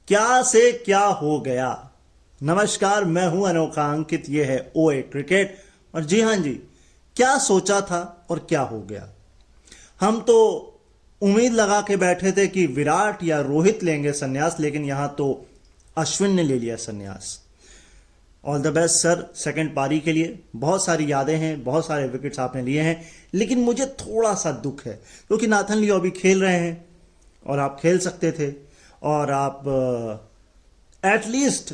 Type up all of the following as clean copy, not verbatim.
क्या से क्या हो गया। नमस्कार, मैं हूं अनोखा अंकित, ये है ओए क्रिकेट। और जी हां जी, क्या सोचा था और क्या हो गया। हम तो उम्मीद लगा के बैठे थे कि विराट या रोहित लेंगे संन्यास, लेकिन यहां तो अश्विन ने ले लिया संन्यास। All the best sir second पारी के लिए। बहुत सारी यादें हैं, बहुत सारे विकेट्स आपने लिए हैं, लेकिन मुझे थोड़ा सा दुख है क्योंकि नाथन लियो अभी खेल रहे हैं और आप खेल सकते थे और आप एटलीस्ट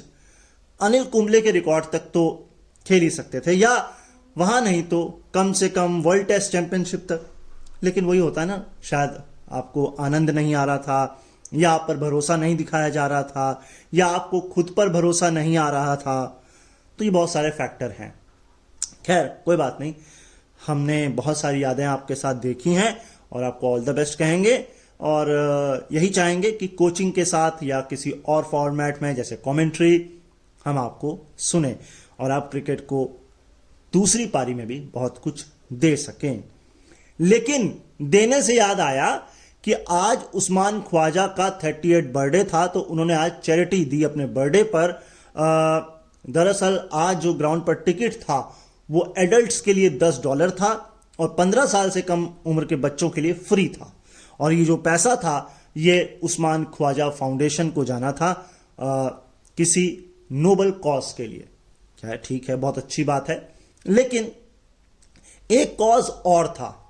अनिल कुंबले के रिकॉर्ड तक तो खेल ही सकते थे, या वहां नहीं तो कम से कम वर्ल्ड टेस्ट चैंपियनशिप तक। लेकिन वही होता है ना, शायद आपको आनंद नहीं आ रहा था, या आप पर भरोसा नहीं दिखाया जा रहा था, या आपको खुद पर भरोसा नहीं आ रहा था। तो ये बहुत सारे फैक्टर हैं। खैर कोई बात नहीं, हमने बहुत सारी यादें आपके साथ देखी हैं और आपको ऑल द बेस्ट कहेंगे और यही चाहेंगे कि कोचिंग के साथ या किसी और फॉर्मेट में जैसे कमेंट्री हम आपको सुने और आप क्रिकेट को दूसरी पारी में भी बहुत कुछ दे सकें। लेकिन देने से याद आया कि आज उस्मान ख्वाजा का 38 बर्थडे था, तो उन्होंने आज चैरिटी दी अपने बर्थडे पर। दरअसल आज जो ग्राउंड पर टिकट था वो एडल्ट्स के लिए $10 था और 15 साल से कम उम्र के बच्चों के लिए फ्री था। और ये जो पैसा था ये उस्मान ख्वाजा फाउंडेशन को जाना था किसी नोबल कॉज के लिए। क्या है, ठीक है, बहुत अच्छी बात है। लेकिन एक कॉज और था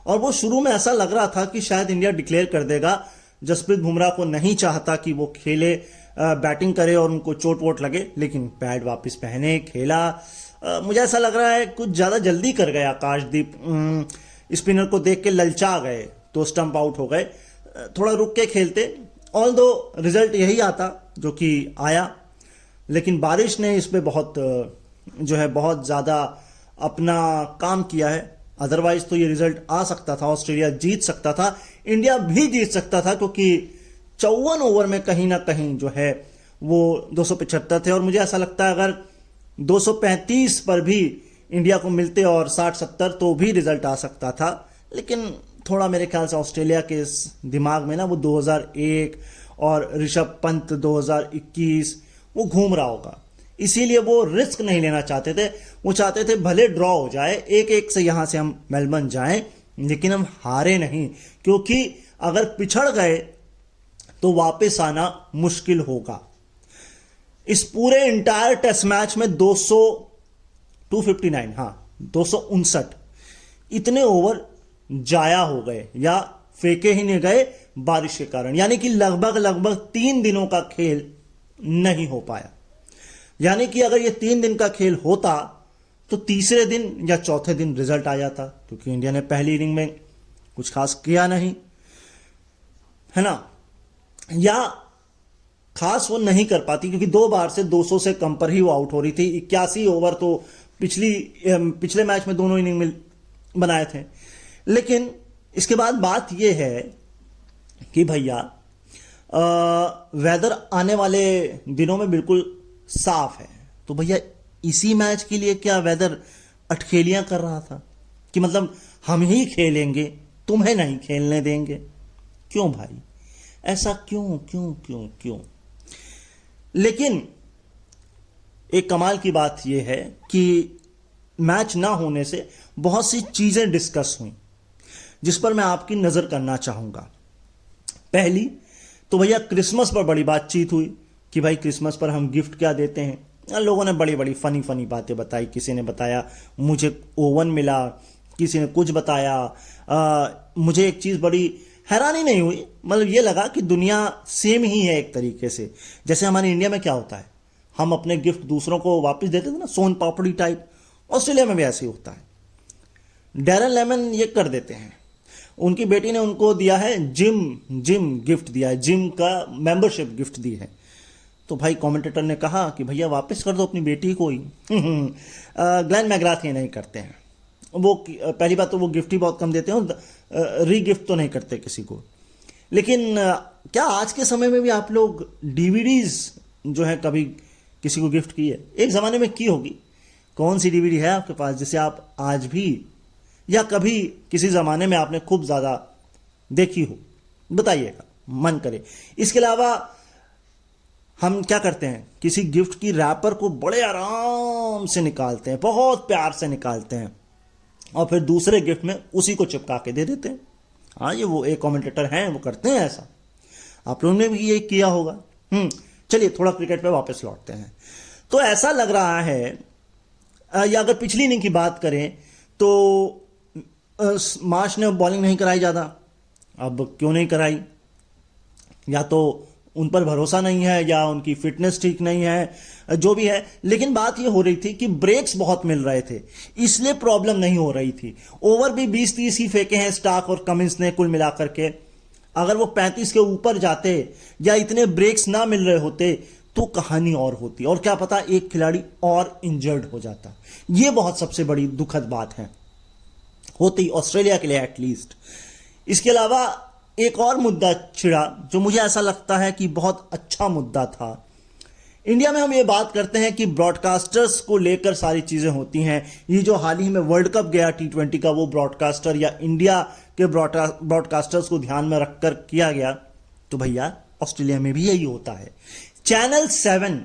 और वो शुरू में ऐसा लग रहा था कि शायद इंडिया डिक्लेयर कर देगा। जसप्रीत बुमराह को नहीं चाहता कि वो खेले, बैटिंग करे और उनको चोट वोट लगे, लेकिन पैड वापस पहने खेला। मुझे ऐसा लग रहा है कुछ ज्यादा जल्दी कर गए आकाशदीप, स्पिनर को देख के ललचा गए तो स्टंप आउट हो गए। थोड़ा रुक के खेलते, ऑल दो रिजल्ट यही आता जो कि आया। लेकिन बारिश ने इस पे बहुत जो है बहुत ज्यादा अपना काम किया है। अदरवाइज तो ये रिजल्ट आ सकता था, ऑस्ट्रेलिया जीत सकता था, इंडिया भी जीत सकता था, क्योंकि 54 ओवर में कहीं ना कहीं जो है वो 275 थे। और मुझे ऐसा लगता है अगर 235 पर भी इंडिया को मिलते और 60-70 तो भी रिजल्ट आ सकता था। लेकिन थोड़ा मेरे ख्याल से ऑस्ट्रेलिया के इस दिमाग में ना वो 2001 और ऋषभ पंत 2021 वो घूम रहा होगा, इसीलिए वो रिस्क नहीं लेना चाहते थे। वो चाहते थे भले ड्रॉ हो जाए, 1-1 से यहां से हम मेलबर्न जाएं, लेकिन हम हारे नहीं, क्योंकि अगर पिछड़ गए तो वापस आना मुश्किल होगा। इस पूरे इंटायर टेस्ट मैच में 259 इतने ओवर जाया हो गए या फेंके ही नहीं गए बारिश के कारण, यानी कि लगभग 3 दिनों का खेल नहीं हो पाया। यानी कि अगर ये 3 दिन का खेल होता तो तीसरे दिन या चौथे दिन रिजल्ट आ जाता, क्योंकि इंडिया ने पहली इनिंग में कुछ खास किया नहीं, है ना, या खास वो नहीं कर पाती, क्योंकि 2 बार से 200 से कम पर ही वो आउट हो रही थी। 81 ओवर तो पिछले मैच में दोनों इनिंग में बनाए थे। लेकिन इसके बाद बात यह है कि भैया वेदर आने वाले दिनों में बिल्कुल साफ है, तो भैया इसी मैच के लिए क्या वेदर अटखेलियां कर रहा था कि मतलब हम ही खेलेंगे, तुम्हें नहीं खेलने देंगे? क्यों भाई, ऐसा क्यों क्यों क्यों क्यों? लेकिन एक कमाल की बात यह है कि मैच ना होने से बहुत सी चीजें डिस्कस हुई जिस पर मैं आपकी नजर करना चाहूंगा। पहली तो भैया क्रिसमस पर बड़ी बातचीत हुई कि भाई क्रिसमस पर हम गिफ्ट क्या देते हैं। लोगों ने बड़ी बड़ी फनी बातें बताई। किसी ने बताया मुझे ओवन मिला, किसी ने कुछ बताया। मुझे एक चीज बड़ी हैरानी नहीं हुई, मतलब ये लगा कि दुनिया सेम ही है एक तरीके से। जैसे हमारे इंडिया में क्या होता है, हम अपने गिफ्ट दूसरों को वापस देते थे ना, सोन पापड़ी टाइप, ऑस्ट्रेलिया में भी ऐसे ही होता है। डैरन लेमन ये कर देते हैं, उनकी बेटी ने उनको दिया है जिम गिफ्ट दिया है, जिम का मेंबरशिप गिफ्ट दी है। तो भाई कमेंटेटर ने कहा कि भैया वापस कर दो अपनी बेटी को ही। ग्लेन मैग्राथ ये नहीं करते हैं, वो पहली बात तो वो गिफ्ट ही बहुत कम देते हैं और री गिफ्ट तो नहीं करते किसी को। लेकिन क्या आज के समय में भी आप लोग डीवीडीज जो है कभी किसी को गिफ्ट की है? एक जमाने में की होगी। कौन सी डीवीडी है आपके पास जिसे आप आज भी या कभी किसी जमाने में आपने खूब ज्यादा देखी हो? बताइएगा, मन करे। इसके अलावा हम क्या करते हैं, किसी गिफ्ट की रैपर को बड़े आराम से निकालते हैं, बहुत प्यार से निकालते हैं, और फिर दूसरे गिफ्ट में उसी को चिपका के दे देते हैं। हाँ, ये वो एक कमेंटेटर हैं, वो करते हैं ऐसा। आप लोगों ने भी ये किया होगा। चलिए थोड़ा क्रिकेट पे वापस लौटते हैं। तो ऐसा लग रहा है, या अगर पिछली इनिंग की बात करें तो मार्श ने बॉलिंग नहीं कराई ज़्यादा। अब क्यों नहीं कराई, या तो उन पर भरोसा नहीं है या उनकी फिटनेस ठीक नहीं है, जो भी है। लेकिन बात यह हो रही थी कि ब्रेक्स बहुत मिल रहे थे, इसलिए प्रॉब्लम नहीं हो रही थी। ओवर भी 20-30 ही फेंके हैं स्टार्क और कमिंस ने कुल मिलाकर के। अगर वो 35 के ऊपर जाते या इतने ब्रेक्स ना मिल रहे होते तो कहानी और होती, और क्या पता एक खिलाड़ी और इंजर्ड हो जाता। ये बहुत सबसे बड़ी दुखद बात है, होती ऑस्ट्रेलिया के लिए एटलीस्ट। इसके अलावा एक और मुद्दा छिड़ा जो मुझे ऐसा लगता है कि बहुत अच्छा मुद्दा था। इंडिया में हम ये बात करते हैं कि ब्रॉडकास्टर्स को लेकर सारी चीजें होती हैं। ये जो हाल ही में वर्ल्ड कप गया T20 का, वो ब्रॉडकास्टर या इंडिया के ब्रॉडकास्टर्स को ध्यान में रखकर किया गया। तो भैया ऑस्ट्रेलिया में भी यही होता है। चैनल 7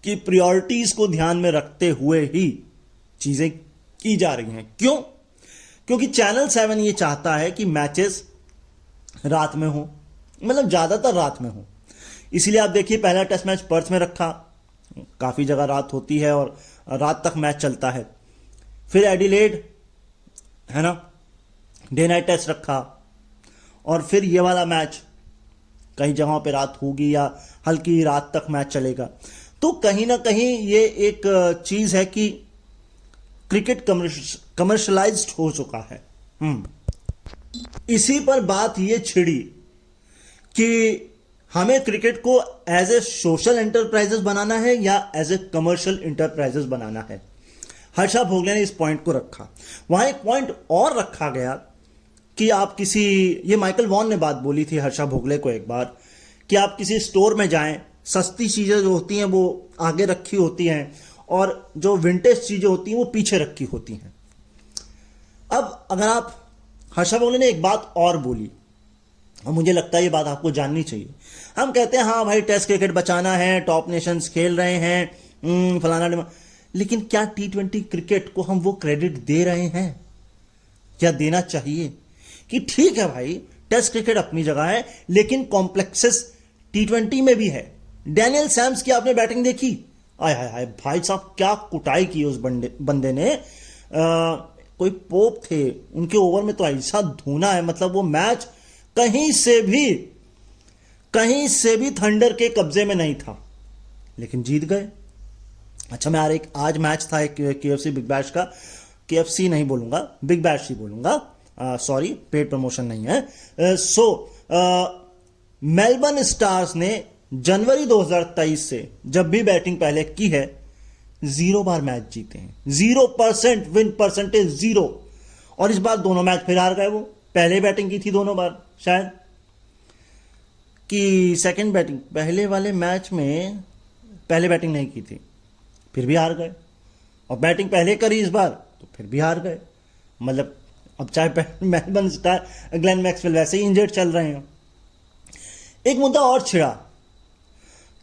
की प्रायोरिटीज को ध्यान में रखते हुए ही चीजें की जा रही हैं। क्यों? क्योंकि चैनल 7 ये चाहता है कि मैचेस रात में हो, मतलब ज्यादातर रात में हो। इसीलिए आप देखिए, पहला टेस्ट मैच पर्थ में रखा, काफी जगह रात होती है और रात तक मैच चलता है। फिर एडिलेड, है ना, डे नाइट टेस्ट रखा, और फिर ये वाला मैच कई जगहों पे रात होगी या हल्की रात तक मैच चलेगा। तो कहीं ना कहीं ये एक चीज है कि क्रिकेट कमर्शलाइज्ड हो चुका है। इसी पर बात ये छिड़ी कि हमें क्रिकेट को एज ए सोशल एंटरप्राइजेस बनाना है या एज ए कमर्शियल एंटरप्राइजेस बनाना है। हर्षा भोगले ने इस पॉइंट को रखा। वहां एक पॉइंट और रखा गया कि आप किसी, ये माइकल वॉन ने बात बोली थी हर्षा भोगले को एक बार, कि आप किसी स्टोर में जाएं, सस्ती चीजें जो होती हैं वो आगे रखी होती हैं और जो विंटेज चीजें होती हैं वो पीछे रखी होती हैं। अब अगर आप, हर्षा भोगले ने एक बात और बोली और मुझे लगता है ये बात आपको जाननी चाहिए। हम कहते हैं हाँ भाई टेस्ट क्रिकेट बचाना है, टॉप नेशंस खेल रहे हैं, फलाना, लेकिन क्या T20 क्रिकेट को हम वो क्रेडिट दे रहे हैं? क्या देना चाहिए? कि ठीक है भाई, टेस्ट क्रिकेट अपनी जगह है, लेकिन कॉम्प्लेक्सेस T20 में भी है। डैनियल सैम्स की आपने बैटिंग देखी? आय हाय हाय भाई साहब, क्या कुटाई की उस बंदे ने। कोई पोप थे, उनके ओवर में तो ऐसा धोना है, मतलब वो मैच कहीं से भी थंडर के कब्जे में नहीं था, लेकिन जीत गए। अच्छा, मैं आज मैच था एक KFC बिग बैश का, KFC नहीं बोलूंगा, बिग बैश ही बोलूंगा, सॉरी, पेड प्रमोशन नहीं है। मेलबर्न स्टार्स ने जनवरी 2023 से जब भी बैटिंग पहले की है 0 बार मैच जीते हैं, 0% विन परसेंटेज 0। और इस बार दोनों मैच फिर हार गए। वो पहले बैटिंग की थी दोनों बार शायद, कि सेकंड बैटिंग, पहले वाले मैच में पहले बैटिंग नहीं की थी, फिर भी हार गए, और बैटिंग पहले करी इस बार तो फिर भी हार गए। मतलब अब चाहे मेलबर्न स्टार, ग्लेन मैक्सवेल वैसे ही इंजर्ड चल रहे हैं। एक मुद्दा और छिड़ा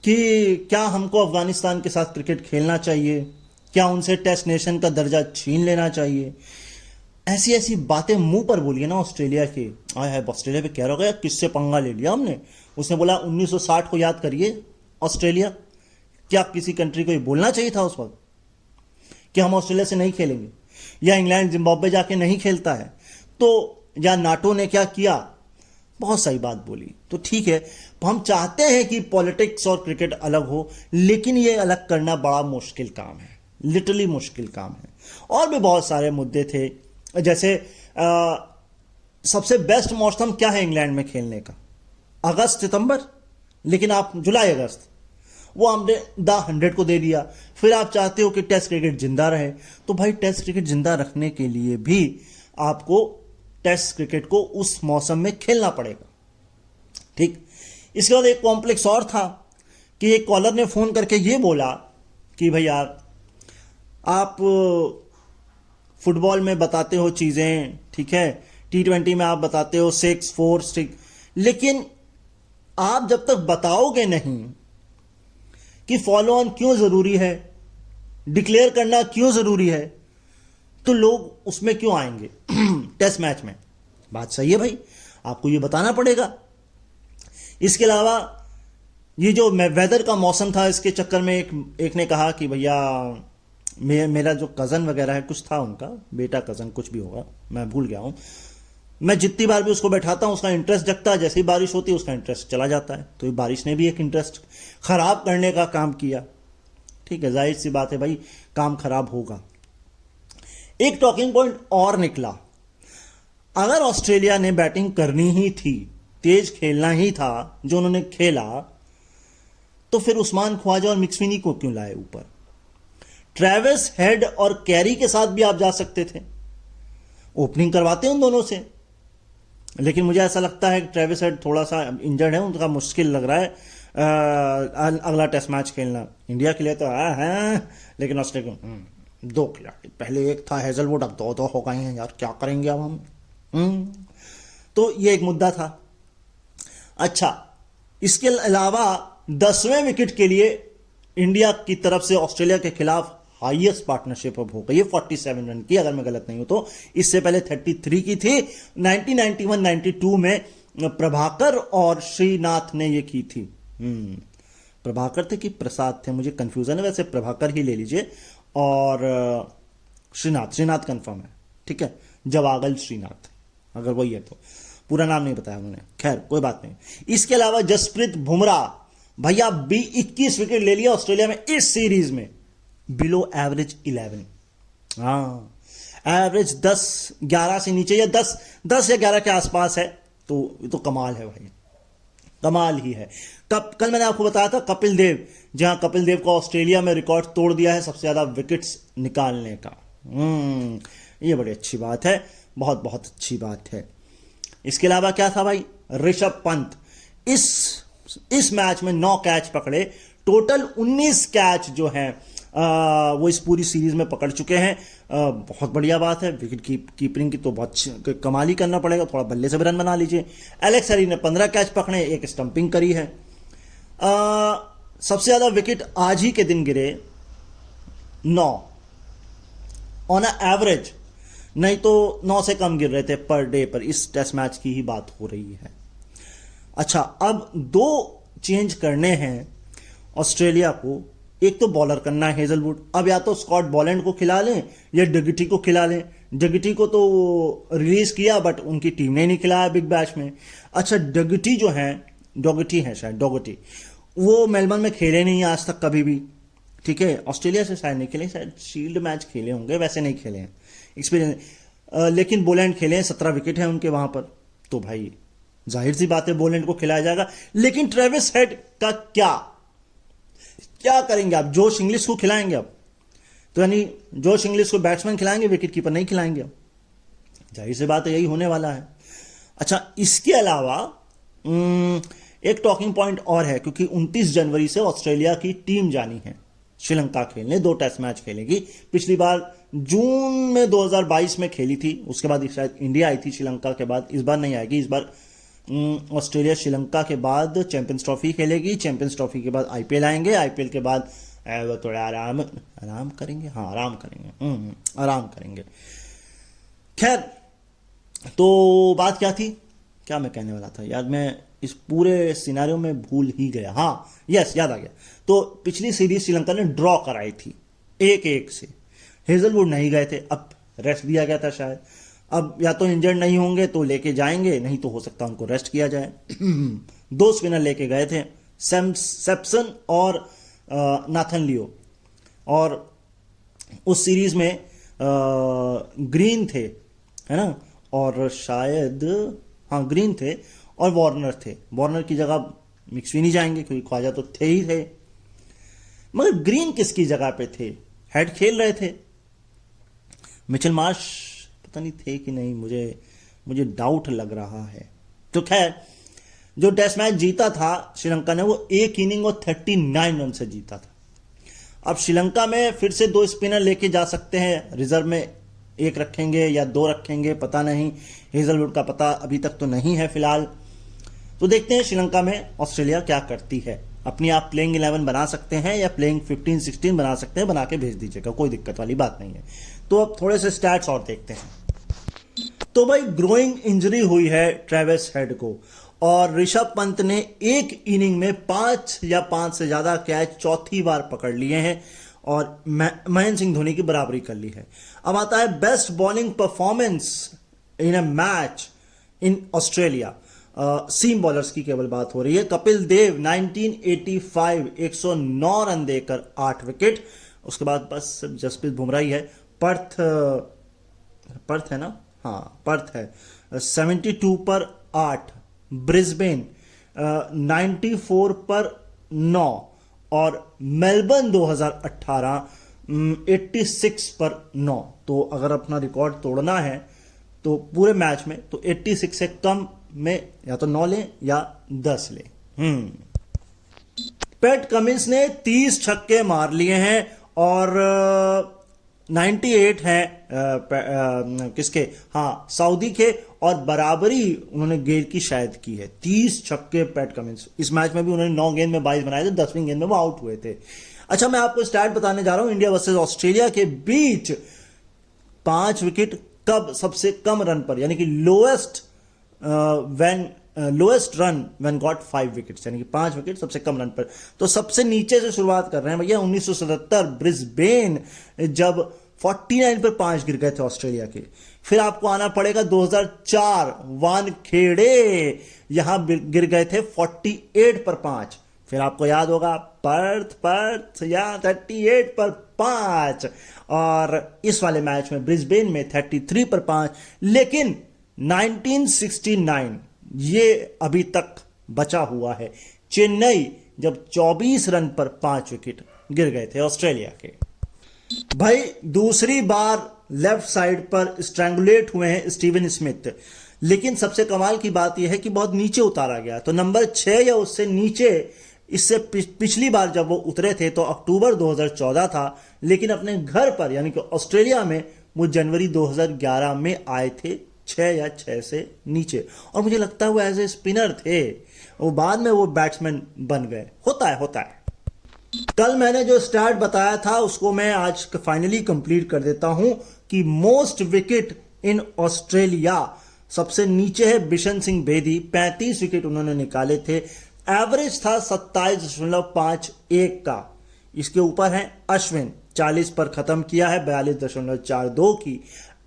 कि क्या हमको अफगानिस्तान के साथ क्रिकेट खेलना चाहिए, क्या उनसे टेस्ट नेशन का दर्जा छीन लेना चाहिए। ऐसी ऐसी बातें मुंह पर बोली है ना ऑस्ट्रेलिया के। आय है, ऑस्ट्रेलिया पे कह रहा है किससे पंगा ले लिया हमने। उसने बोला 1960 को याद करिए ऑस्ट्रेलिया। क्या किसी कंट्री को ये बोलना चाहिए था उस वक्त कि हम ऑस्ट्रेलिया से नहीं खेलेंगे, या इंग्लैंड जिम्बाब्वे जाके नहीं खेलता है तो, या नाटो ने क्या किया। बहुत सही बात बोली। तो ठीक है, हम चाहते हैं कि पॉलिटिक्स और क्रिकेट अलग हो, लेकिन ये अलग करना बड़ा मुश्किल काम है, लिटरली मुश्किल काम है। और भी बहुत सारे मुद्दे थे, जैसे सबसे बेस्ट मौसम क्या है इंग्लैंड में खेलने का? अगस्त सितंबर, लेकिन आप जुलाई अगस्त, वो हमने द 100 को दे दिया। फिर आप चाहते हो कि टेस्ट क्रिकेट जिंदा रहे, तो भाई टेस्ट क्रिकेट जिंदा रखने के लिए भी आपको टेस्ट क्रिकेट को उस मौसम में खेलना पड़ेगा। ठीक, इसके बाद एक कॉम्प्लेक्स और था कि एक कॉलर ने फोन करके ये बोला कि भैया आप फुटबॉल में बताते हो चीजें, ठीक है, T20 में आप बताते हो 6, 4, 6, लेकिन आप जब तक बताओगे नहीं कि फॉलो ऑन क्यों जरूरी है, डिक्लेयर करना क्यों जरूरी है, तो लोग उसमें क्यों आएंगे टेस्ट मैच में। बात सही है भाई, आपको ये बताना पड़ेगा। इसके अलावा ये जो वेदर का मौसम था, इसके चक्कर में एक ने कहा कि भैया मेरा जो कज़न वगैरह है, कुछ था उनका बेटा कज़न कुछ भी होगा, मैं भूल गया हूं, मैं जितनी बार भी उसको बैठाता हूं उसका इंटरेस्ट जगता है, जैसे ही बारिश होती है उसका इंटरेस्ट चला जाता है। तो बारिश ने भी एक इंटरेस्ट खराब करने का काम किया। ठीक है, जाहिर सी बात है भाई, काम खराब होगा। एक टॉकिंग पॉइंट और निकला, अगर ऑस्ट्रेलिया ने बैटिंग करनी ही थी, तेज खेलना ही था जो उन्होंने खेला, तो फिर उस्मान ख्वाजा और मिक्सविनी को क्यों लाए ऊपर? ट्रेविस हेड और कैरी के साथ भी आप जा सकते थे, ओपनिंग करवाते उन दोनों से। लेकिन मुझे ऐसा लगता है कि ट्रेविस हेड थोड़ा सा इंजर्ड है, उनका मुश्किल लग रहा है अगला टेस्ट मैच खेलना। इंडिया के लिए तो है, लेकिन ऑस्ट्रेलिया दो खिलाड़ी, पहले एक था हेजलवुड, अब दो हो गए हैं यार, क्या करेंगे अब हम। तो ये एक मुद्दा था। अच्छा, इसके अलावा 10वें विकेट के लिए इंडिया की तरफ से ऑस्ट्रेलिया के खिलाफ हाईएस्ट पार्टनरशिप अब हो गई है 47 रन की, अगर मैं गलत नहीं हूं तो। इससे पहले 33 की थी, 1991-92 में प्रभाकर और श्रीनाथ ने ये की थी। प्रभाकर थे कि प्रसाद थे, मुझे कंफ्यूजन है, वैसे प्रभाकर ही ले लीजिए। और श्रीनाथ कंफर्म है, ठीक है, जवागल श्रीनाथ, अगर वही है तो। पूरा नाम नहीं बताया उन्होंने, खैर कोई बात नहीं। इसके अलावा जसप्रीत बुमराह भैया 21 विकेट ले लिया ऑस्ट्रेलिया में इस सीरीज में, बिलो एवरेज 11। हाँ, एवरेज 10-11 से नीचे, या 10 या 11 के आसपास है, तो कमाल है भाई, कमाल ही है। कल मैंने आपको बताया था कपिल देव, जहां कपिल देव को ऑस्ट्रेलिया में रिकॉर्ड तोड़ दिया है सबसे ज्यादा विकेट्स निकालने का। ये बड़ी अच्छी बात है, बहुत बहुत अच्छी बात है। इसके अलावा क्या था भाई, ऋषभ पंत इस मैच में 9 कैच पकड़े, टोटल 19 कैच जो है वो इस पूरी सीरीज में पकड़ चुके हैं। बहुत बढ़िया बात है। विकेट कीपिंग की तो बहुत कमाल ही करना पड़ेगा, थोड़ा बल्ले से भी रन बना लीजिए। एलेक्स हेरी ने 15 कैच पकड़े, एक स्टंपिंग करी है। सबसे ज्यादा विकेट आज ही के दिन गिरे 9 ऑन एवरेज, नहीं तो 9 से कम गिर रहे थे पर डे पर। इस टेस्ट मैच की ही बात हो रही है। अच्छा, अब 2 चेंज करने हैं ऑस्ट्रेलिया को। एक तो बॉलर करना है हेजलवुड, अब या तो स्कॉट बॉलैंड को खिला लें या डगटी को खिला लें। डगटी को तो रिलीज किया बट उनकी टीम ने नहीं खिलाया बिग बैश में। अच्छा, डगटी जो है, डॉगटी है शायद, डॉगटी, वो मेलबर्न में खेले नहीं आज तक कभी भी, ठीक है। ऑस्ट्रेलिया से शायद नहीं खेले, शायद शील्ड मैच खेले होंगे, वैसे नहीं खेले हैं, एक्सपीरियंस। लेकिन बोलैंड खेले हैं, 17 विकेट है उनके वहां पर, तो भाई जाहिर सी बात है बोलैंड को खिलाया जाएगा। लेकिन ट्रेविस हेड का क्या करेंगे आप? जोश इंग्लिश को खिलाएंगे अब? तो यानी जोश इंग्लिश को बैट्समैन खिलाएंगे, विकेट कीपर नहीं खिलाएंगे अब? जाहिर सी बात है यही होने वाला है। अच्छा, इसके अलावा एक टॉकिंग पॉइंट और है, क्योंकि 29 जनवरी से ऑस्ट्रेलिया की टीम जानी है श्रीलंका खेलने, 2 टेस्ट मैच खेलेगी। पिछली बार जून में 2022 में खेली थी, उसके बाद शायद इंडिया आई थी श्रीलंका के बाद। इस बार नहीं आएगी, इस बार ऑस्ट्रेलिया श्रीलंका के बाद चैंपियंस ट्रॉफी खेलेगी, चैंपियंस ट्रॉफी के बाद आईपीएल आएंगे, आईपीएल के बाद वो थोड़ा आराम करेंगे। हाँ, आराम करेंगे। खैर, तो बात क्या थी, क्या मैं कहने वाला था यार, मैं इस पूरे सिनेरियो में भूल ही गया। हाँ, यस, याद आ गया। तो पिछली सीरीज श्रीलंका ने ड्रॉ कराई थी 1-1 से, हेजलवुड नहीं गए थे, अब रेस्ट दिया गया था शायद। अब या तो इंजर्ड नहीं होंगे तो लेके जाएंगे, नहीं तो हो सकता है उनको रेस्ट किया जाए। 2 स्पिनर लेके गए थे, सेप्सन और नाथन लियो, और उस सीरीज में ग्रीन थे, है ना, और शायद हाँ ग्रीन थे और वार्नर थे। वार्नर की जगह मिक्सविनी जाएंगे क्योंकि ख्वाजा तो थे ही थे, मगर ग्रीन किसकी जगह पे थे? हेड खेल रहे थे, मिचेल मार्श पता नहीं थे कि नहीं, मुझे डाउट लग रहा है। तो खैर, जो टेस्ट मैच जीता था श्रीलंका ने, वो 1 इनिंग और 39 रन से जीता था। अब श्रीलंका में फिर से 2 स्पिनर लेके जा सकते हैं, रिजर्व में 1 रखेंगे या 2 रखेंगे, पता नहीं। हेजलवुड का पता अभी तक तो नहीं है फिलहाल। तो देखते हैं श्रीलंका में ऑस्ट्रेलिया क्या करती है। अपनी आप प्लेइंग 11 बना सकते हैं या प्लेइंग 15-16 बना सकते हैं, बना के भेज दीजिएगा, कोई दिक्कत वाली बात नहीं है। तो अब थोड़े से स्टैट्स और देखते हैं। तो भाई ग्रोइंग इंजरी हुई है ट्रेविस हेड को, और ऋषभ पंत ने एक इनिंग में 5 या 5 से ज्यादा कैच चौथी बार पकड़ लिए हैं और महेंद्र सिंह धोनी की बराबरी कर ली है। अब आता है best bowling performance in a match in Australia. Seam bowlers की केवल बात हो रही है। कपिल देव 1985 109 रन देकर 8 विकेट। उसके बाद बस जसप्रीत बुमराह ही है। पर्थ है ना, हाँ पर्थ है 72 पर 8। ब्रिस्बेन 94 पर 9 और मेलबर्न 2018 86 पर 9। तो अगर अपना रिकॉर्ड तोड़ना है तो पूरे मैच में तो 86 से कम में या तो 9 लें या 10 लें। पैट कमिंस ने 30 छक्के मार लिए हैं और 98 हैं किसके, हाँ सऊदी के, और बराबरी उन्होंने गेंद की शायद की है। 30 छक्के पैट कमिंस। इस मैच में भी उन्होंने 9 गेंद में 22 बनाए थे, 10वीं गेंद में वो आउट हुए थे। अच्छा, मैं आपको स्टैट बताने जा रहा हूं इंडिया वर्सेस ऑस्ट्रेलिया के बीच 5 विकेट कब सबसे कम रन पर, यानी कि lowest run when got 5 wickets, यानी कि 5 विकेट सबसे कम रन पर। तो सबसे नीचे से शुरुआत कर रहे हैं भैया। 1977 ब्रिस्बेन जब 49 पर 5 गिर गए थे ऑस्ट्रेलिया के। फिर आपको आना पड़ेगा 2004 वानखेड़े, यहां गिर गए थे 48 पर 5। फिर आपको याद होगा पर्थ या 38 पर 5, और इस वाले मैच में ब्रिस्बेन में 33 पर 5। लेकिन 1969 ये अभी तक बचा हुआ है, चेन्नई जब 24 रन पर 5 विकेट गिर गए थे ऑस्ट्रेलिया के। भाई दूसरी बार लेफ्ट साइड पर स्ट्रैंगुलेट हुए हैं स्टीवन स्मिथ, लेकिन सबसे कमाल की बात यह है कि बहुत नीचे उतारा गया। तो नंबर 6 या उससे नीचे इससे पिछली बार जब वो उतरे थे तो अक्टूबर 2014 था, लेकिन अपने घर पर यानी कि ऑस्ट्रेलिया में वो जनवरी 2011 में आए थे 6 या 6 से नीचे। और मुझे लगता है वो एज ए स्पिनर थे, वो बाद में वो बैट्समैन बन गए। होता है। कल मैंने जो स्टैट बताया था उसको मैं आज फाइनली कंप्लीट कर देता हूं कि मोस्ट विकेट इन ऑस्ट्रेलिया सबसे नीचे है बिशन सिंह बेदी, 35 विकेट उन्होंने निकाले थे। एवरेज था 27.51 का। इसके ऊपर है अश्विन, 40 पर खत्म किया है, 42.42 की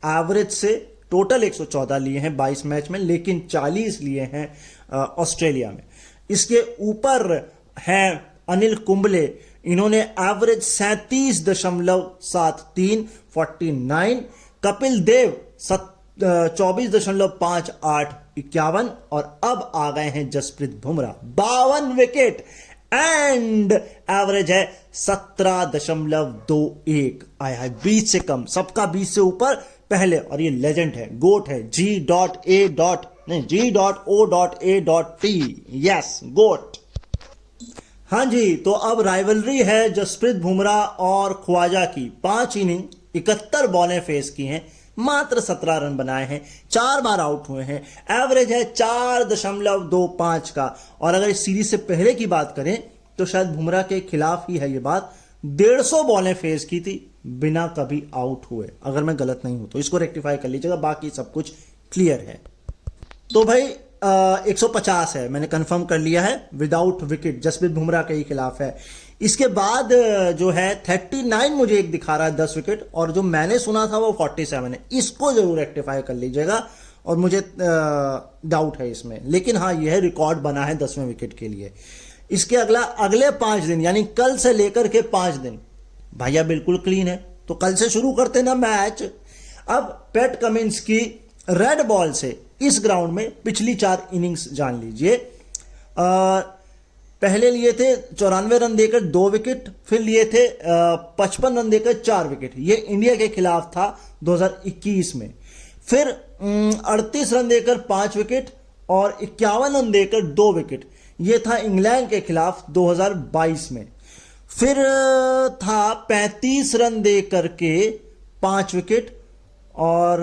एवरेज से। टोटल 114 लिए हैं 22 मैच में, लेकिन 40 लिए हैं ऑस्ट्रेलिया में। इसके ऊपर हैं अनिल कुंबले, इन्होंने एवरेज 37.73 49। कपिल देव 24.58 51, और अब आ गए हैं Jasprit Bumrah 52 wicket and average है 17.21। आया है 20 से कम, सबका 20 से ऊपर पहले। और ये लेजेंड है, गोट है, G.O.A.T, यस गोट। हाँ जी, तो अब राइवलरी है जसप्रीत बुमराह और ख्वाजा की। 5 इनिंग 71 बॉलें फेस की हैं, मात्र 17 रन बनाए हैं, 4 बार आउट हुए हैं। एवरेज है 4.25 का। और अगर इस सीरीज से पहले की बात करें तो शायद बुमराह के खिलाफ ही है ये बात, 150 बॉलें फेस की थी बिना कभी आउट हुए, अगर मैं गलत नहीं हूं तो इसको रेक्टिफाई कर लीजिएगा। बाकी सब कुछ क्लियर है। तो भाई 150 है, मैंने कंफर्म कर लिया है, विदाउट विकेट जसप्रीत बुमराह के ही खिलाफ है। इसके बाद जो है 39 मुझे एक दिखा रहा है 10 विकेट, और जो मैंने सुना था वो 47 है। इसको जरूर रेक्टिफाई कर लीजिएगा, और मुझे डाउट है इसमें, लेकिन हाँ यह रिकॉर्ड बना है 10वें विकेट के लिए। इसके अगले 5 दिन यानी कल से लेकर के 5 दिन भैया बिल्कुल क्लीन है। तो कल से शुरू करते ना मैच। अब पैट कमिंस की रेड बॉल से इस ग्राउंड में पिछली 4 इनिंग्स जान लीजिए। पहले लिए थे 94 रन देकर 2 विकेट, फिर लिए थे 55 रन देकर 4 विकेट, ये इंडिया के खिलाफ था 2021 में। फिर 38 रन देकर 5 विकेट और 51 रन देकर 2 विकेट, ये था इंग्लैंड के खिलाफ 2022 में। फिर था 35 रन देकर के 5 विकेट और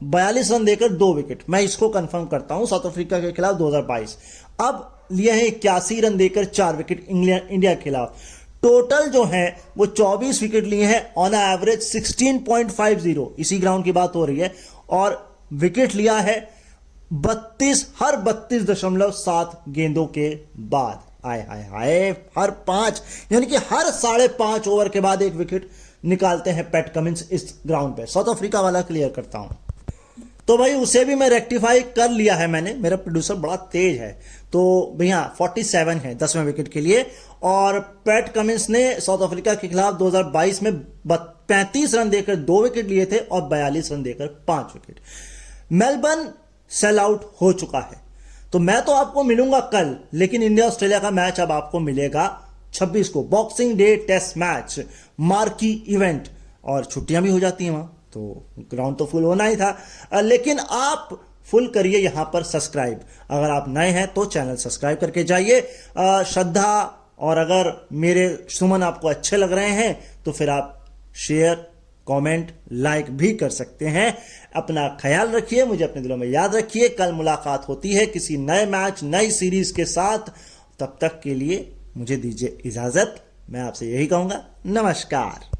42 रन देकर 2 विकेट। मैं इसको कंफर्म करता हूं, साउथ अफ्रीका के खिलाफ 2022। अब लिए हैं 81 रन देकर 4 विकेट इंडिया के खिलाफ। टोटल जो है वो 24 विकेट लिए हैं ऑन एवरेज 16.50, इसी ग्राउंड की बात हो रही है। और विकेट लिया है 32.7 गेंदों के बाद। आए हाय हाय, हर 5 यानी कि हर 5.5 ओवर के बाद एक विकेट निकालते हैं पैट कमिंस इस ग्राउंड पे। साउथ अफ्रीका वाला क्लियर करता हूं तो भाई उसे भी मैं रेक्टिफाई कर लिया है मैंने, मेरा प्रोड्यूसर बड़ा तेज है। तो भैया 47 है 10वें विकेट के लिए। और पैट कमिंस ने साउथ अफ्रीका के खिलाफ 2022 में 35 रन देकर 2 विकेट लिए थे और 42 रन देकर 5 विकेट। मेलबर्न सेल आउट हो चुका है। तो मैं तो आपको मिलूंगा कल, लेकिन इंडिया ऑस्ट्रेलिया का मैच अब आपको मिलेगा 26 को, Boxing Day test match, marquee event. और छुट्टियां भी हो जाती हैं वहां, तो ग्राउंड तो फुल होना ही था। लेकिन आप फुल करिए यहां पर सब्सक्राइब। अगर आप नए हैं तो चैनल सब्सक्राइब करके जाइए। श्रद्धा और अगर मेरे सुमन आपको अच्छे लग रहे हैं तो फिर आप शेयर, कमेंट, लाइक भी कर सकते हैं। अपना ख्याल रखिए, मुझे अपने दिलों में याद रखिए। कल मुलाकात होती है किसी नए मैच, नई सीरीज के साथ। तब तक के लिए मुझे दीजिए इजाजत। मैं आपसे यही कहूंगा, नमस्कार।